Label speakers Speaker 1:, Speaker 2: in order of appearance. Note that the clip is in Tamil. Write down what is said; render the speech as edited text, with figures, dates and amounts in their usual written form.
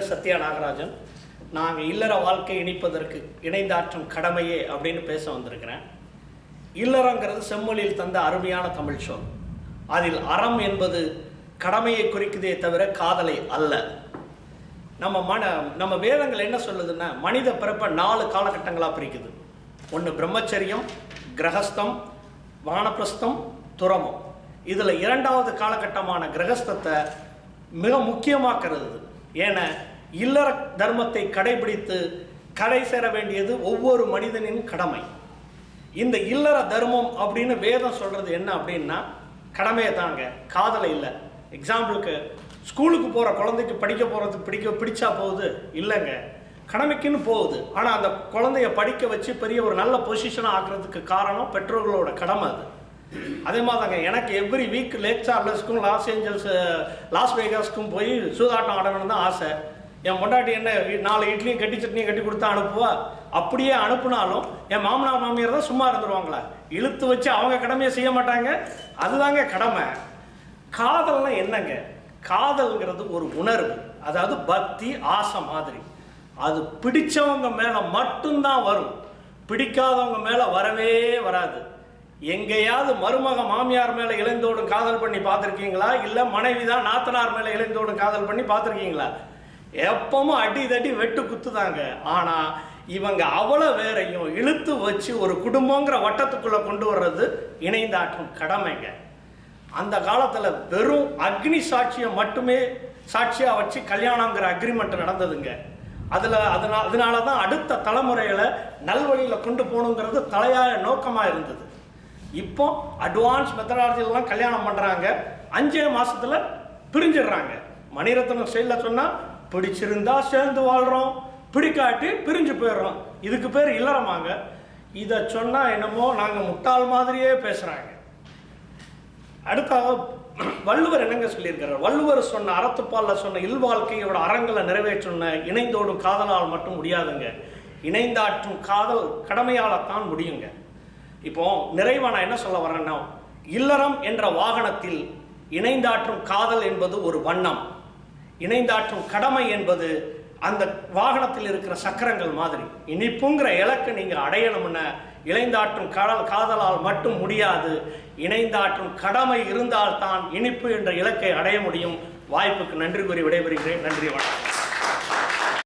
Speaker 1: சத்யா நாகராஜன். நாங்கள் இல்லற வாழ்க்கை இணைப்பதற்கு இணைந்தாற்றும் கடமையே அப்படின்னு பேச வந்திருக்கிறேன். இல்லறங்கிறது செம்மொழியில் தந்த அருமையான தமிழ் சொல். அதில் அறம் என்பது கடமையை குறிக்குதே தவிர காதலை அல்ல. நம்ம வேதங்கள் என்ன சொல்லுதுன்னா, மனித பிறப்பை 4 காலகட்டங்களாக பிரிக்குது. ஒன்று பிரம்மச்சரியம், கிரகஸ்தம், வானப்பிரஸ்தம், துறமம். இதில் 2வது காலகட்டமான கிரகஸ்தத்தை மிக முக்கியமாக கருதுது. ஏன்னா இல்லற தர்மத்தை கடைபிடித்து கடை சேர வேண்டியது ஒவ்வொரு மனிதனின் கடமை. இந்த இல்லற தர்மம் அப்படின்னு வேதம் சொல்றது என்ன அப்படின்னா, கடமையை தாங்க, காதலை இல்லை. எக்ஸாம்பிளுக்கு ஸ்கூலுக்கு போகிற குழந்தைக்கு படிக்க போகிறதுக்கு பிடிச்சா போகுது இல்லைங்க, கடமைக்குன்னு போகுது. ஆனால் அந்த குழந்தைய படிக்க வச்சு பெரிய ஒரு நல்ல பொசிஷனாக ஆக்குறதுக்கு காரணம் பெற்றோர்களோட கடமை. அது அதே மாதிரி தாங்க, எனக்கு எவ்ரி வீக் லேக் சார்லஸ்க்கும் லாஸ் வேகாஸ்க்கும் போய் சூதாட்டம் ஆடணும்னு தான் ஆசை. என் பொண்டாட்டி என்ன 4 இட்லியும் கட்டி சட்னியும் கட்டி கொடுத்தா அனுப்புவா. அப்படியே அனுப்புனாலும் என் மாமனார் மாமியார் தான் சும்மா இருந்துருவாங்களா, இழுத்து வச்சு அவங்க கடமையை செய்ய மாட்டாங்க. அதுதாங்க கடமை. காதல்னா என்னங்க? காதல்ங்கிறது ஒரு உணர்வு, அதாவது பக்தி ஆசை மாதிரி. அது பிடிச்சவங்க மேலே மட்டும்தான் வரும், பிடிக்காதவங்க மேலே வரவே வராது. எங்கேயாவது மருமக மாமியார் மேலே இளைந்தோடும் காதல் பண்ணி பார்த்துருக்கீங்களா? இல்லை மனைவி தான் நாத்தனார் மேலே இளைந்தோடும் காதல் பண்ணி பார்த்துருக்கீங்களா? எப்பவும் அடி தடி வெட்டு குத்துதாங்க. ஆனால் இவங்க அவ்வளோ வேறையும் இழுத்து வச்சு ஒரு குடும்பங்கிற வட்டத்துக்குள்ளே கொண்டு வர்றது இணைந்தாற்றும் கடமைங்க. அந்த காலத்தில் வெறும் அக்னி சாட்சியை மட்டுமே சாட்சியாக வச்சு கல்யாணங்கிற அக்ரிமெண்ட் நடந்ததுங்க. அதனால தான் அடுத்த தலைமுறைகளை நல்வழியில் கொண்டு போகணுங்கிறது தலையாய நோக்கமாக இருந்தது. இப்போ அட்வான்ஸ் மெத்தடாலஜிலாம் கல்யாணம் பண்ணுறாங்க, 5 மாதத்தில் பிரிஞ்சிடுறாங்க. மணிரத்னம் ஸ்டைலில் சொன்னால், பிடிச்சிருந்தா சேர்ந்து வாழ்கிறோம், பிடிக்காட்டி பிரிஞ்சு போயிடுறோம். இதுக்கு பேர் இல்லறமாங்க. இதை சொன்னால் என்னமோ நாங்கள் முட்டாள் மாதிரியே பேசுகிறாங்க. அடுத்தாக வள்ளுவர் என்னங்க சொல்லியிருக்கிறார்? வள்ளுவர் சொன்ன அறத்துப்பாலில் சொன்ன இல்வாழ்க்கையோட அறங்களை நிறைவேற்றின இணைந்தோடும் காதலால் மட்டும் முடியாதுங்க, இணைந்தாற்றும் காதல் கடமையால்தான் முடியுங்க. இப்போ நிறைவா நான் என்ன சொல்ல வரேன்னா, இல்லறம் என்ற வாகனத்தில் இணைந்தாற்றும் காதல் என்பது ஒரு வண்ணம், இணைந்தாற்றும் கடமை என்பது அந்த வாகனத்தில் இருக்கிற சக்கரங்கள் மாதிரி. இனிப்புங்கிற இலக்கு நீங்கள் அடையணும்னா இணைந்தாற்றும் காதலால் மட்டும் முடியாது, இணைந்தாற்றும் கடமை இருந்தால்தான் இனிப்பு என்ற இலக்கை அடைய முடியும். வாய்ப்புக்கு நன்றி கூறி விடைபெறுகிறேன். நன்றி, வணக்கம்.